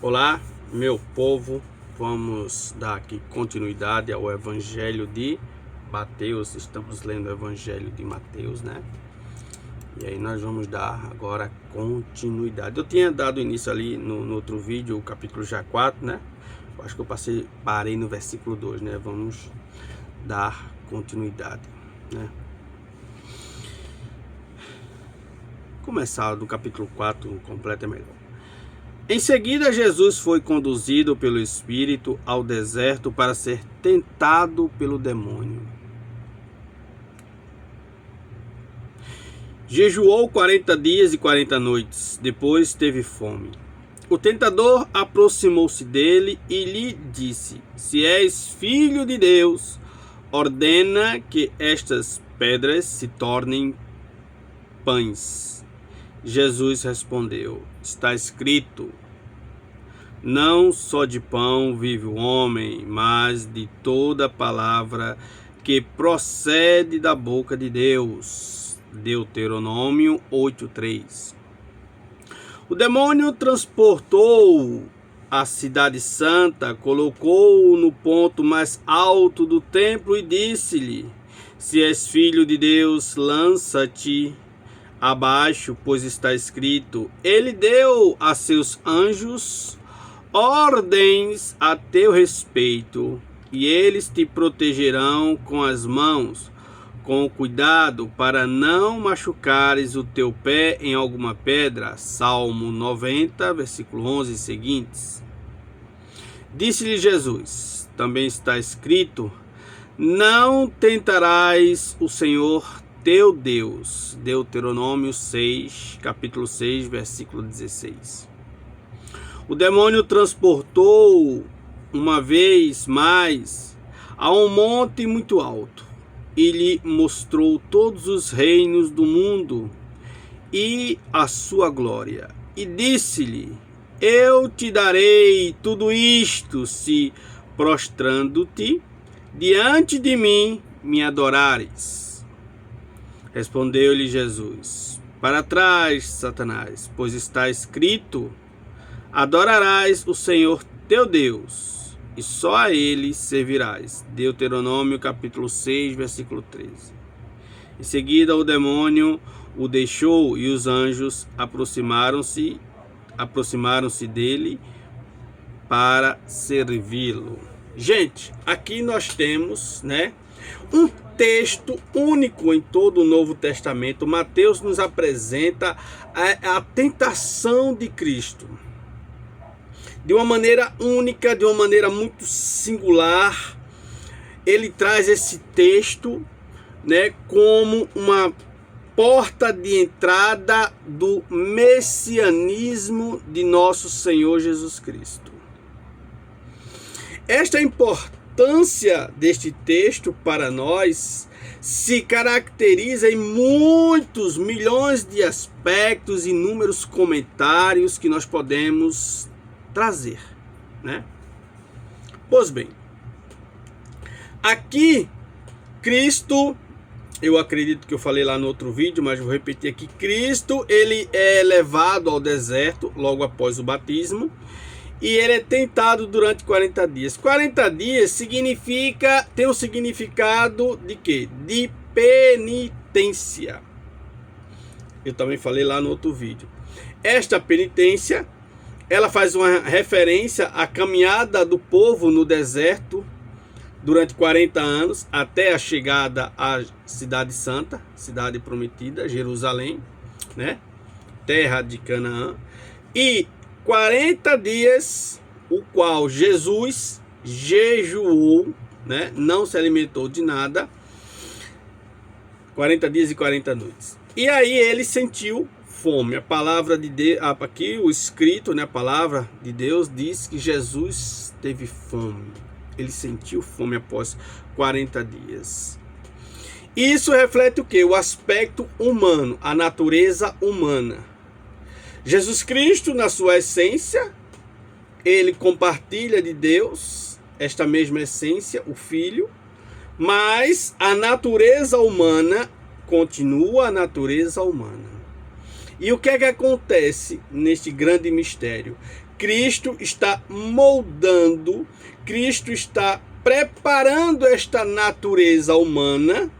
Olá, meu povo, vamos dar aqui continuidade ao Evangelho de Mateus. Estamos lendo o Evangelho de Mateus, né? E aí nós vamos dar agora continuidade. Eu tinha dado início ali no outro vídeo, o capítulo já 4, né? Eu acho que eu parei no versículo 2, né? Vamos dar continuidade, né? Começar do capítulo 4 completo é melhor. Em seguida, Jesus foi conduzido pelo Espírito ao deserto para ser tentado pelo demônio. Jejuou 40 dias e 40 noites, depois teve fome. O tentador aproximou-se dele e lhe disse: Se és filho de Deus, ordena que estas pedras se tornem pães. Jesus respondeu: Está escrito: Não só de pão vive o homem, mas de toda palavra que procede da boca de Deus. Deuteronômio 8:3. O demônio transportou a cidade santa, colocou-o no ponto mais alto do templo e disse-lhe: Se és filho de Deus, lança-te abaixo, pois está escrito: Ele deu a seus anjos ordens a teu respeito, e eles te protegerão com as mãos, com cuidado, para não machucares o teu pé em alguma pedra. Salmo 90, versículo 11 e seguintes. Disse-lhe Jesus: Também está escrito: Não tentarás o Senhor teu Deus. Deuteronômio 6, capítulo 6, versículo 16. O demônio transportou uma vez mais a um monte muito alto e lhe mostrou todos os reinos do mundo e a sua glória. E disse-lhe: Eu te darei tudo isto, se prostrando-te diante de mim me adorares. Respondeu-lhe Jesus: Para trás, Satanás, pois está escrito: Adorarás o Senhor teu Deus, e só a ele servirás. Deuteronômio capítulo 6, versículo 13. Em seguida o demônio o deixou e os anjos aproximaram-se dele para servi-lo. Gente, aqui nós temos, né, um texto único em todo o Novo Testamento. Mateus nos apresenta a tentação de Cristo de uma maneira única, de uma maneira muito singular. Ele traz esse texto, né, como uma porta de entrada do messianismo de nosso Senhor Jesus Cristo. Esta importância deste texto para nós se caracteriza em muitos milhões de aspectos, inúmeros comentários que nós podemos trazer, né? Pois bem, aqui Cristo, eu acredito que eu falei lá no outro vídeo, mas vou repetir aqui. Cristo, ele é levado ao deserto logo após o batismo e ele é tentado durante 40 dias. 40 dias tem um significado de quê? De penitência. Eu também falei lá no outro vídeo. Esta penitência, ela faz uma referência à caminhada do povo no deserto durante 40 anos até a chegada à Cidade Santa, Cidade Prometida, Jerusalém, né? Terra de Canaã. E 40 dias, o qual Jesus jejuou, né? Não se alimentou de nada. 40 dias e 40 noites. E aí ele sentiu fome. A palavra de Deus, aqui o escrito, né, a palavra de Deus diz que Jesus teve fome. Ele sentiu fome após 40 dias. Isso reflete o quê? O aspecto humano, a natureza humana. Jesus Cristo, na sua essência, ele compartilha de Deus esta mesma essência, o Filho, mas a natureza humana continua a natureza humana. E o que é que acontece neste grande mistério? Cristo está moldando, Cristo está preparando esta natureza humana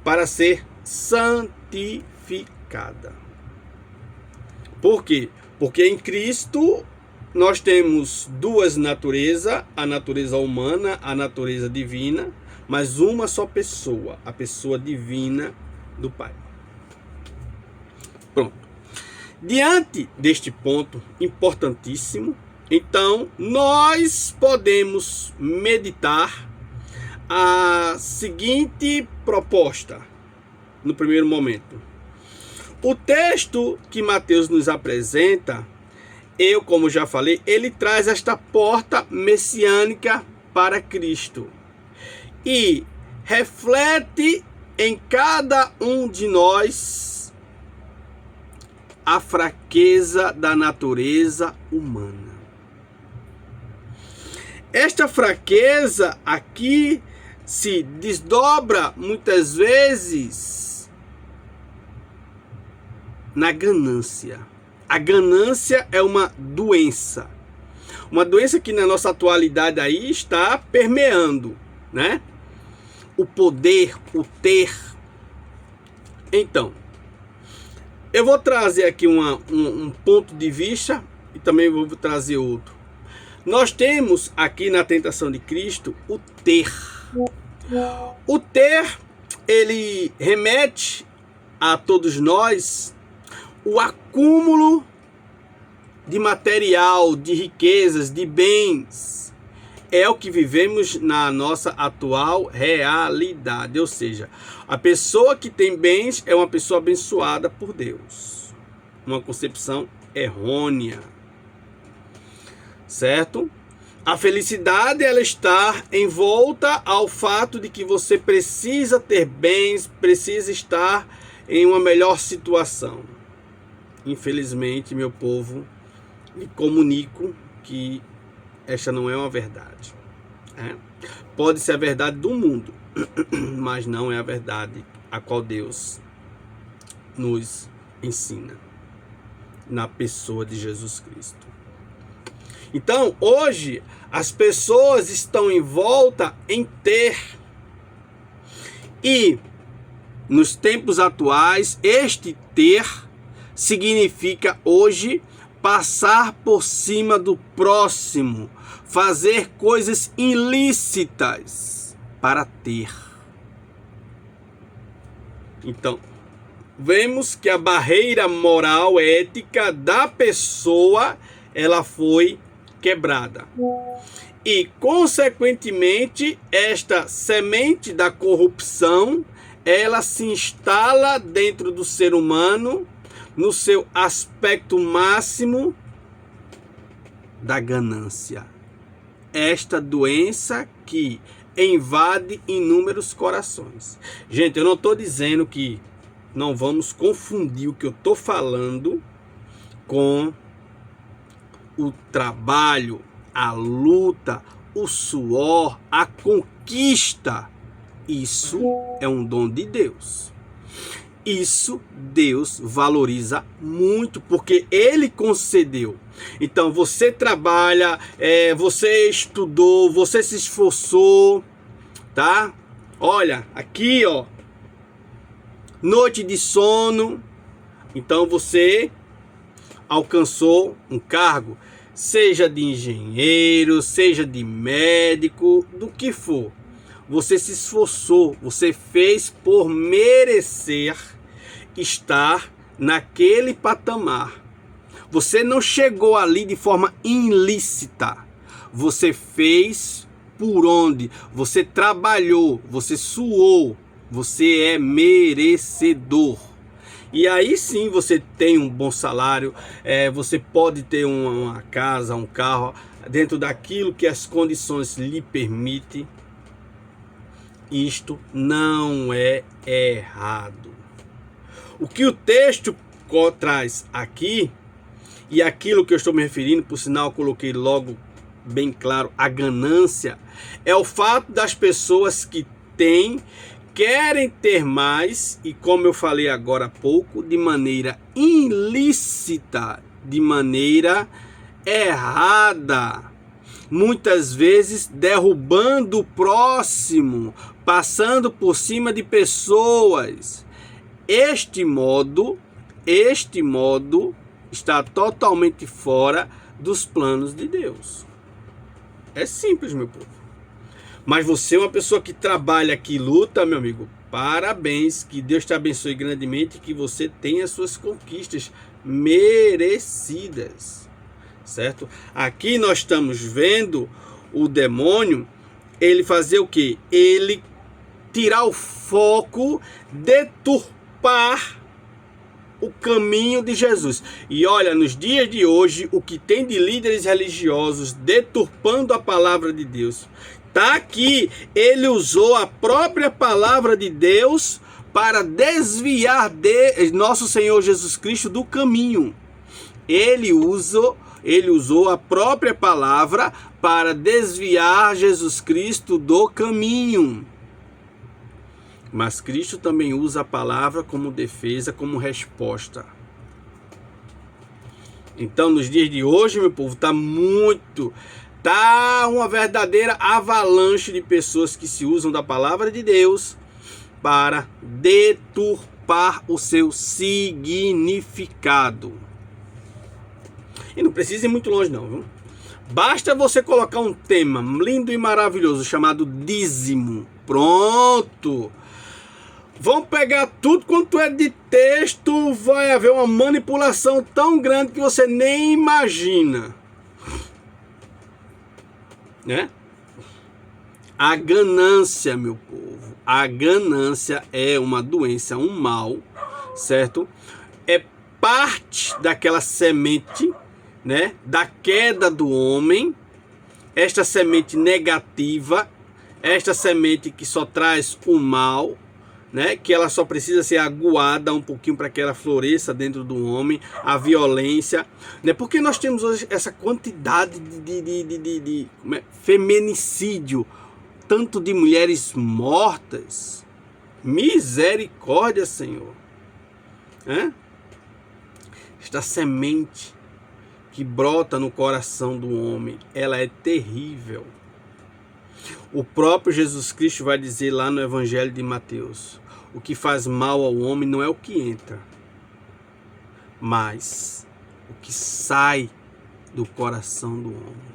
para ser santificada. Por quê? Porque em Cristo nós temos duas naturezas, a natureza humana, a natureza divina, mas uma só pessoa, a pessoa divina do Pai. Pronto. Diante deste ponto importantíssimo, então nós podemos meditar a seguinte proposta no primeiro momento. O texto que Mateus nos apresenta, como já falei, ele traz esta porta messiânica para Cristo e reflete em cada um de nós a fraqueza da natureza humana. Esta fraqueza aqui se desdobra muitas vezes na ganância. A ganância é uma doença que na nossa atualidade aí está permeando, né? O poder, o ter. Então, eu vou trazer aqui um ponto de vista e também vou trazer outro. Nós temos aqui na tentação de Cristo o ter. O ter, ele remete a todos nós o acúmulo de material, de riquezas, de bens. É o que vivemos na nossa atual realidade. Ou seja, a pessoa que tem bens é uma pessoa abençoada por Deus. Uma concepção errônea. Certo? A felicidade, ela está envolta ao fato de que você precisa ter bens, precisa estar em uma melhor situação. Infelizmente, meu povo, lhe comunico que esta não é uma verdade. Pode ser a verdade do mundo, mas não é a verdade a qual Deus nos ensina na pessoa de Jesus Cristo. Então, hoje, as pessoas estão envoltas em ter. E, nos tempos atuais, este ter significa hoje passar por cima do próximo, fazer coisas ilícitas para ter. Então, vemos que a barreira moral, ética da pessoa, ela foi quebrada. E, consequentemente, esta semente da corrupção, ela se instala dentro do ser humano, no seu aspecto máximo da ganância. Esta doença que invade inúmeros corações. Gente, eu não estou dizendo que não vamos confundir o que eu estou falando com o trabalho, a luta, o suor, a conquista. Isso é um dom de Deus. Isso Deus valoriza muito, porque Ele concedeu. Então você trabalha, você estudou, você se esforçou, tá? Olha, aqui ó, noite de sono. Então você alcançou um cargo, seja de engenheiro, seja de médico, do que for. Você se esforçou, você fez por merecer estar naquele patamar. Você não chegou ali de forma ilícita. Você fez por onde? Você trabalhou, você suou, você é merecedor. E aí sim você tem um bom salário, você pode ter uma casa, um carro, dentro daquilo que as condições lhe permitem. Isto não é errado. O que o texto traz aqui, e aquilo que eu estou me referindo, por sinal eu coloquei logo bem claro, a ganância, é o fato das pessoas que têm querem ter mais e, como eu falei agora há pouco, de maneira ilícita, de maneira errada, muitas vezes derrubando o próximo, passando por cima de pessoas. Este modo está totalmente fora dos planos de Deus. É simples, meu povo. Mas você é uma pessoa que trabalha, que luta, meu amigo, parabéns, que Deus te abençoe grandemente, que você tenha suas conquistas merecidas, certo? Aqui nós estamos vendo o demônio, ele fazer o quê? Ele tirar o foco, deturpar o caminho de Jesus. E olha, nos dias de hoje, o que tem de líderes religiosos deturpando a palavra de Deus, tá aqui. Ele usou a própria palavra de Deus para desviar de nosso Senhor Jesus Cristo do caminho. Ele usou a própria palavra para desviar Jesus Cristo do caminho. Mas Cristo também usa a palavra como defesa, como resposta. Então, nos dias de hoje, meu povo, tá uma verdadeira avalanche de pessoas que se usam da palavra de Deus para deturpar o seu significado. E não precisa ir muito longe não, viu? Basta você colocar um tema lindo e maravilhoso chamado dízimo. Pronto! Vão pegar tudo quanto é de texto, vai haver uma manipulação tão grande que você nem imagina. Né? A ganância, meu povo, a ganância é uma doença, um mal, certo? É parte daquela semente, né, da queda do homem, esta semente negativa, esta semente que só traz o mal, né, que ela só precisa ser aguada um pouquinho para que ela floresça dentro do homem, a violência, né? Porque nós temos hoje essa quantidade de feminicídio, tanto de mulheres mortas, misericórdia, Senhor, esta semente que brota no coração do homem, ela é terrível. O próprio Jesus Cristo vai dizer lá no Evangelho de Mateus: o que faz mal ao homem não é o que entra, mas o que sai do coração do homem.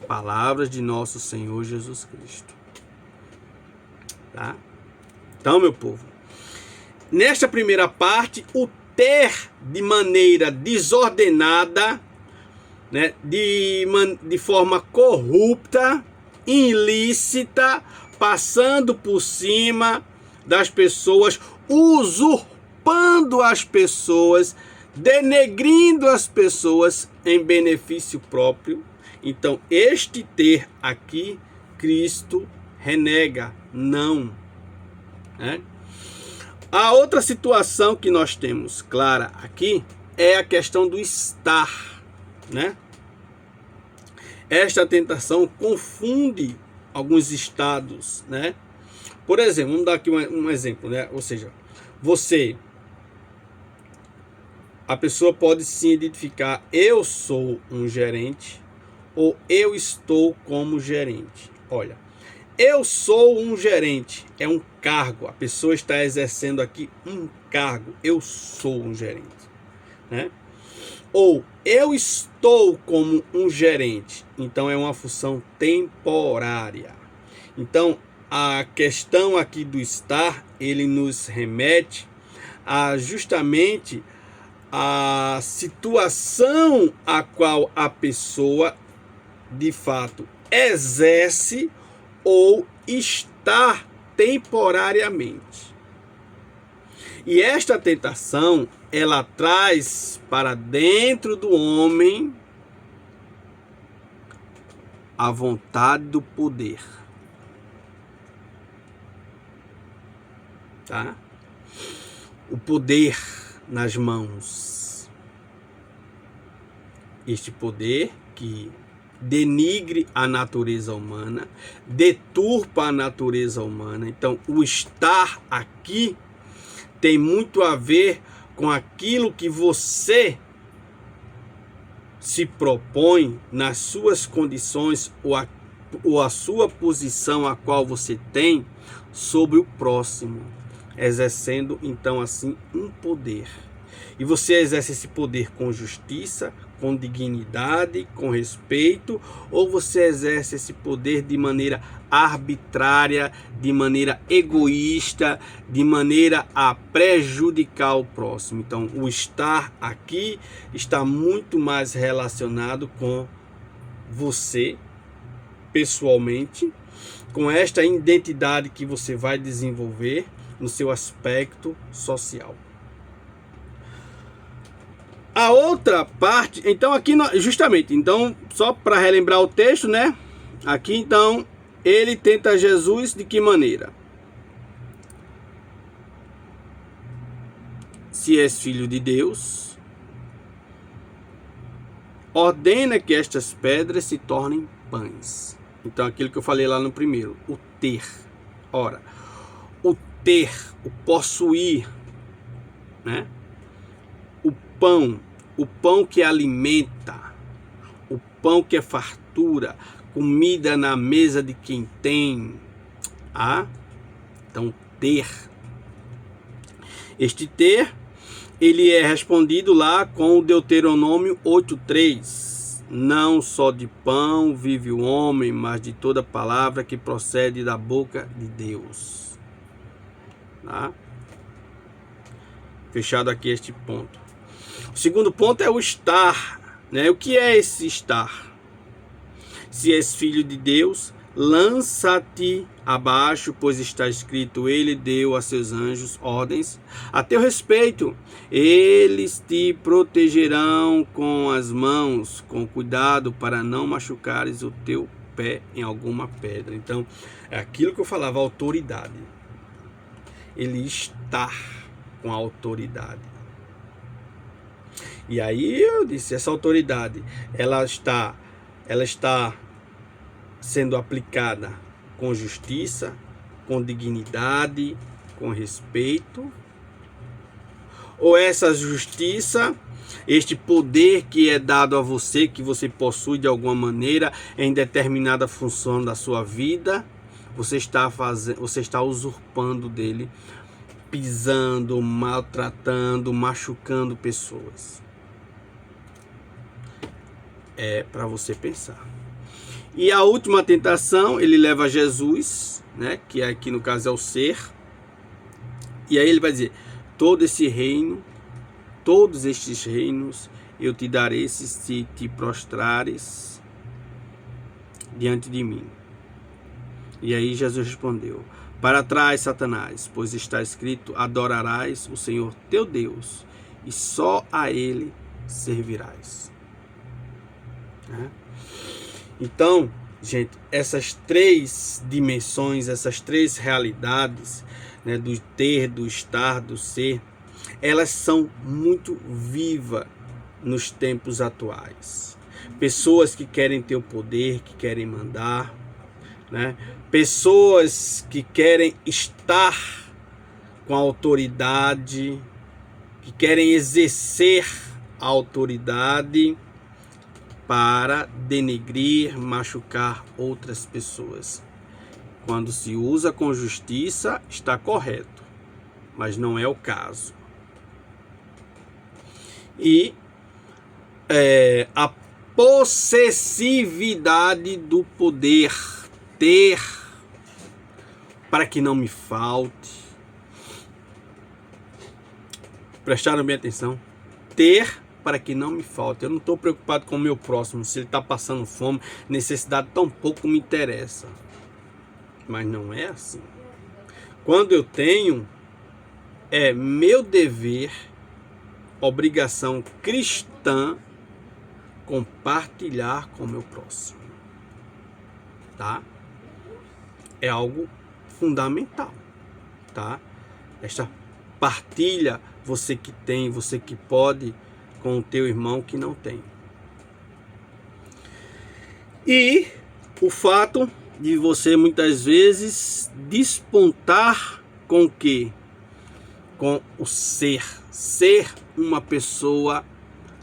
Palavras de nosso Senhor Jesus Cristo. Tá? Então, meu povo, nesta primeira parte, o ter de maneira desordenada, né, de forma corrupta, ilícita, passando por cima das pessoas, usurpando as pessoas, denegrindo as pessoas em benefício próprio. Então, este ter aqui, Cristo renega, não. A outra situação que nós temos clara aqui é a questão do estar, né? Esta tentação confunde alguns estados, né? Por exemplo, vamos dar aqui um exemplo, né? Ou seja, a pessoa pode se identificar: eu sou um gerente, ou eu estou como gerente. Olha, eu sou um gerente, é um cargo, a pessoa está exercendo aqui um cargo, eu sou um gerente, né? Ou eu estou como um gerente, então é uma função temporária. Então, a questão aqui do estar, ele nos remete a justamente a situação a qual a pessoa de fato exerce ou está temporariamente. E esta tentação, ela traz para dentro do homem a vontade do poder. Tá? O poder nas mãos. Este poder que denigre a natureza humana, deturpa a natureza humana. Então, o estar aqui tem muito a ver com aquilo que você se propõe nas suas condições ou a sua posição a qual você tem sobre o próximo, exercendo então assim um poder. E você exerce esse poder com justiça, com dignidade, com respeito, ou você exerce esse poder de maneira arbitrária, de maneira egoísta, de maneira a prejudicar o próximo. Então, o estar aqui está muito mais relacionado com você, pessoalmente, com esta identidade que você vai desenvolver no seu aspecto social. A outra parte, então aqui justamente, então só para relembrar o texto, né? Aqui então ele tenta Jesus de que maneira? Se és filho de Deus, ordena que estas pedras se tornem pães. Então aquilo que eu falei lá no primeiro, o ter. Ora, o ter, o possuir, né? O pão que alimenta, o pão que é fartura, comida na mesa de quem tem. Então, ter. Este ter, ele é respondido lá com o Deuteronômio 8:3. Não só de pão vive o homem, mas de toda palavra que procede da boca de Deus. Tá? Fechado aqui este ponto. O segundo ponto é o estar, né? O que é esse estar? Se és filho de Deus, lança-te abaixo, pois está escrito, ele deu a seus anjos ordens a teu respeito. Eles te protegerão com as mãos, com cuidado, para não machucares o teu pé em alguma pedra. Então, é aquilo que eu falava, autoridade. Ele está com a autoridade. E aí eu disse, essa autoridade, ela está sendo aplicada com justiça, com dignidade, com respeito? Ou essa justiça, este poder que é dado a você, que você possui de alguma maneira em determinada função da sua vida, você está usurpando dele, pisando, maltratando, machucando pessoas? É para você pensar. E a última tentação, ele leva a Jesus, né, que aqui no caso é o ser. E aí ele vai dizer, todos estes reinos eu te darei se te prostrares diante de mim. E aí Jesus respondeu, para trás, Satanás, pois está escrito, adorarás o Senhor teu Deus e só a ele servirás. Então, gente, essas três dimensões, essas três realidades, né, do ter, do estar, do ser, elas são muito vivas nos tempos atuais. Pessoas que querem ter o poder, que querem mandar, né? Pessoas que querem estar com a autoridade, que querem exercer a autoridade para denegrir, machucar outras pessoas. Quando se usa com justiça, está correto, mas não é o caso. E a possessividade do poder, ter para que não me falte. Prestaram bem atenção? Ter para que não me falte. Eu não estou preocupado com o meu próximo, se ele está passando fome, necessidade tão pouco me interessa. Mas não é assim. Quando eu tenho, é meu dever, obrigação cristã, compartilhar com o meu próximo. Tá? É algo fundamental. Tá? Esta partilha, você que tem, você que pode, com o teu irmão que não tem. E o fato de você muitas vezes despontar com o quê? Com o ser uma pessoa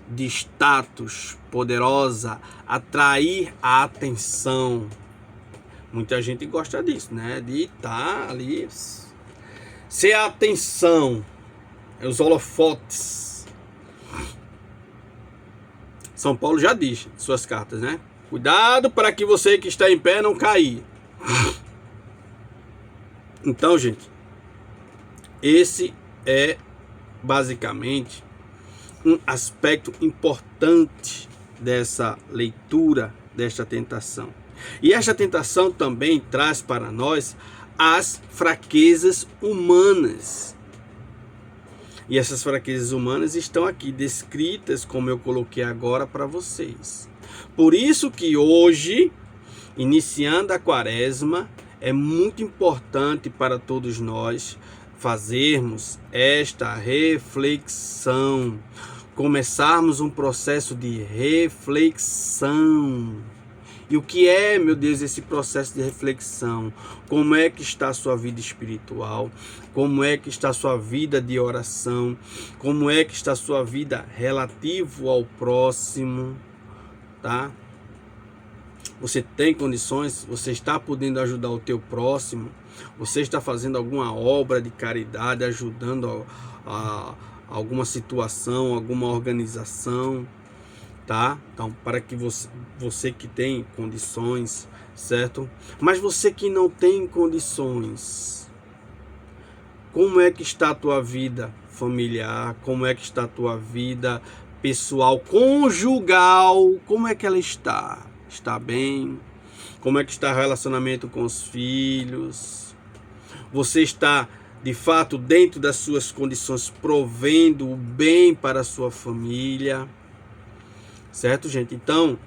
de status poderosa, atrair a atenção. Muita gente gosta disso, né? De estar ali, ser a atenção, os holofotes. São Paulo já diz em suas cartas, né? Cuidado para que você que está em pé não caia. Então, gente, esse é basicamente um aspecto importante dessa leitura, desta tentação. E esta tentação também traz para nós as fraquezas humanas. E essas fraquezas humanas estão aqui descritas, como eu coloquei agora para vocês. Por isso que hoje, iniciando a quaresma, é muito importante para todos nós fazermos esta reflexão, começarmos um processo de reflexão. E o que é, meu Deus, esse processo de reflexão? Como é que está a sua vida espiritual? Como é que está a sua vida de oração? Como é que está a sua vida relativo ao próximo? Tá? Você tem condições? Você está podendo ajudar o teu próximo? Você está fazendo alguma obra de caridade, ajudando a alguma situação, alguma organização? Tá? Então, para que você que tem condições, certo? Mas você que não tem condições, como é que está a tua vida familiar? Como é que está a tua vida pessoal, conjugal? Como é que ela está? Está bem? Como é que está o relacionamento com os filhos? Você está, de fato, dentro das suas condições, provendo o bem para a sua família? Certo, gente? Então,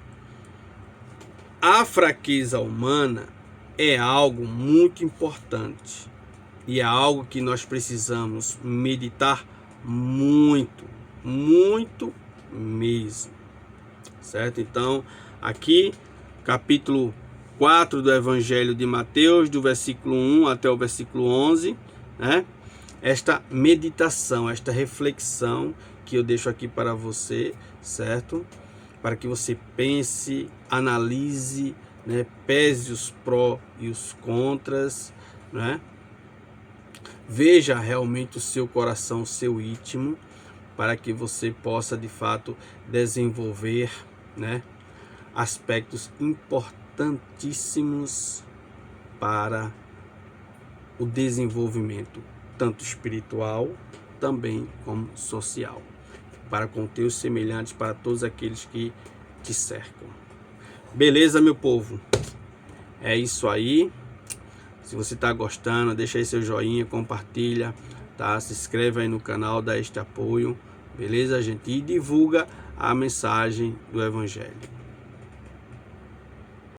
a fraqueza humana é algo muito importante e é algo que nós precisamos meditar muito, muito mesmo. Certo? Então, aqui, capítulo 4 do Evangelho de Mateus, do versículo 1 até o versículo 11, né? Esta meditação, esta reflexão que eu deixo aqui para você, certo? Para que você pense, analise, né? Pese os pró e os contras, né? Veja realmente o seu coração, o seu íntimo, para que você possa de fato desenvolver, né, aspectos importantíssimos para o desenvolvimento, tanto espiritual, também como social, para com teus semelhantes, para todos aqueles que te cercam. Beleza, meu povo? É isso aí. Se você está gostando, deixa aí seu joinha, compartilha, tá? Se inscreve aí no canal, dá este apoio, beleza, gente? E divulga a mensagem do Evangelho.